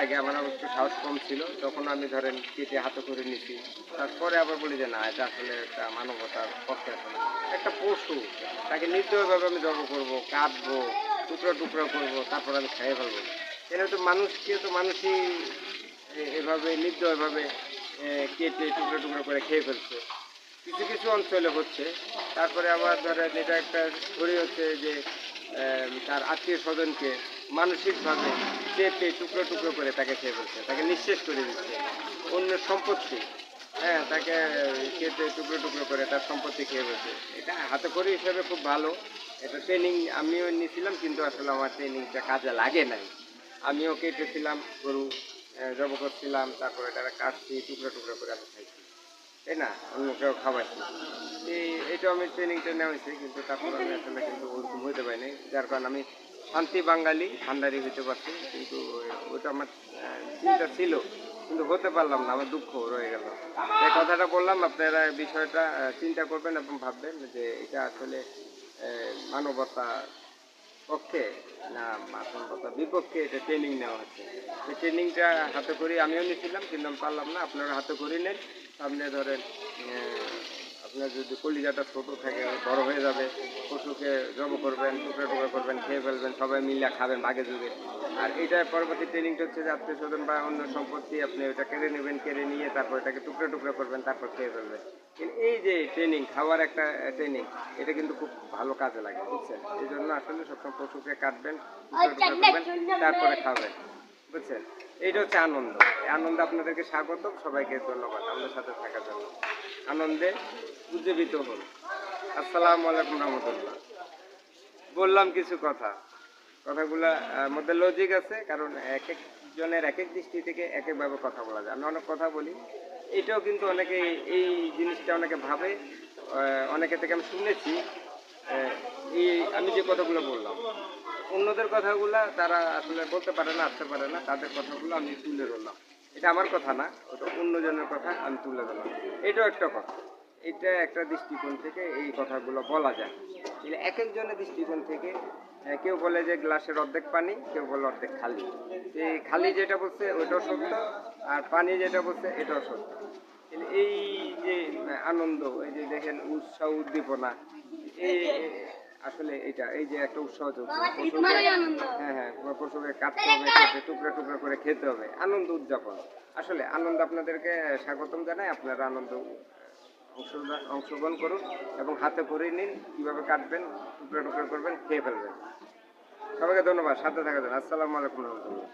আগে আমার একটু সাহস কম ছিল, তখন আমি ধরেন কেটে হাতে করে নিছি। তারপরে আবার বলি যে না, এটা আসলে একটা মানবতার পক্ষে আসে না। একটা পশু, তাকে নির্দয়ভাবে আমি জব করবো, কাটবো, টুকরো টুকরো করবো, তারপর আমি খেয়ে ফেলবো। এটা তো মানুষকে তো মানুষই এভাবে নির্দয়ভাবে কেটে টুকরো টুকরো করে খেয়ে ফেলছে। কিছু কিছু অঞ্চলে হচ্ছে। তারপরে আবার ধরেন এটা একটা ছড়ি হচ্ছে যে তার আত্মীয় স্বজনকে মানসিকভাবে চেপে টুকরো টুকরো করে তাকে খেয়ে ফেলছে, তাকে নিঃশেষ করে দিচ্ছে। অন্যের সম্পত্তি, হ্যাঁ, তাকে কেটে টুকরো টুকরো করে তার সম্পত্তি খেয়ে ফেলছে। এটা হাতে খড়ি হিসেবে খুব ভালো। এটা ট্রেনিং আমিও নিয়েছিলাম, কিন্তু আসলে আমার ট্রেনিংটা কাজে লাগে নাই। আমিও কেটেছিলাম গরু, জব করছিলাম, তারপরে এটা কাটছি, টুকরো টুকরো করে আমি খাইছি, তাই না, অন্যকেও খাওয়াইছি। এইটা আমি ট্রেনিংটা নেওয়া হয়েছে, কিন্তু তারপর আমি আসলে কিন্তু ওরকম হইতে পারিনি, যার কারণে আমি শান্তি বাঙালি ভান্ডারি হইতে পারছি, কিন্তু ওইটা আমার চিন্তা ছিল, কিন্তু হতে পারলাম না, আমার দুঃখ রয়ে গেল। এই কথাটা বললাম, আপনারা বিষয়টা চিন্তা করবেন এবং ভাববেন যে এটা আসলে মানবতা পক্ষে না মানবতার বিপক্ষে এটা ট্রেনিং নেওয়া হচ্ছে। এই ট্রেনিংটা হাতে করি আমিও নিয়েছিলাম, কিন্তু আমি পারলাম না। আপনারা হাতে করি নেন, সামনে ধরেন আপনার যদি কলিজাটা ছোটো থাকে, বড় হয়ে যাবে, পশুকে জব করবেন, টুকরা টুকরা করবেন, খেয়ে ফেলবেন, সবাই মিলে খাবেন ভাগে যুগে। আর এটা পরবর্তী ট্রেনিংটা হচ্ছে যে আত্মীয় স্বজন বা অন্য সম্পত্তি আপনি ওটা কেড়ে নেবেন, কেড়ে নিয়ে তারপর এটাকে টুকরা টুকরা করবেন, তারপর খেয়ে ফেলবেন। কিন্তু এই যে ট্রেনিং, খাওয়ার একটা ট্রেনিং, এটা কিন্তু খুব ভালো কাজে লাগে, বুঝছেন? এই জন্য আসলে সবসময় পশুকে কাটবেন, টুকরা টুকরা করবেন, তারপরে খাবেন, বুঝছেন? এইটা হচ্ছে আনন্দ। এই আনন্দে আপনাদেরকে স্বাগত, সবাইকে ধন্যবাদ আমাদের সাথে থাকার জন্য। আনন্দে উজ্জীবিত হন। আসসালামু আলাইকুম রহমতুল্লাহ। বললাম কিছু কথা, কথাগুলা মধ্যে লজিক আছে, কারণ এক একজনের এক এক দৃষ্টি থেকে এক একভাবে কথা বলা যায়। আমি অনেক কথা বলি, এটাও কিন্তু অনেকে এই জিনিসটা অনেকে ভাবে, অনেকে থেকে আমি শুনেছি। এই আমি যে কথাগুলো বললাম, অন্যদের কথাগুলা তারা আসলে বলতে পারে না, আসতে পারে না, তাদের কথাগুলো আমি তুলে ধরলাম। এটা আমার কথা না, ওটা অন্যজনের কথা আমি তুলে ধরলাম। এটাও একটা কথা, এটা একটা দৃষ্টিকোণ থেকে এই কথাগুলো বলা যায়। এটা এক একজনের দৃষ্টিকোণ থেকে, কেউ বলে যে গ্লাসের অর্ধেক পানি, কেউ বলে অর্ধেক খালি। এই খালি যেটা বলছে ওইটাও সত্য, আর পানি যেটা বলছে এটাও সত্য। এই যে আনন্দ, এই যে দেখেন উৎসাহ উদ্দীপনা, এই আসলে এটা এই যে একটা উৎসাহ চলছে, হ্যাঁ হ্যাঁ, পশুকে কাটতে হবে, কেটে টুকরা টুকরা করে খেতে হবে, আনন্দ উদযাপন। আসলে আনন্দ আপনাদেরকে স্বাগতম জানাই। আপনারা আনন্দ অংশগ্রহণ করুন এবং হাতে করে নিন, কীভাবে কাটবেন, টুকরা টুকরা করবেন, খেয়ে ফেলবেন। সবাইকে ধন্যবাদ, সাথে থাকার জন্য। আসসালামু আলাইকুম রহমতুল্লাহ।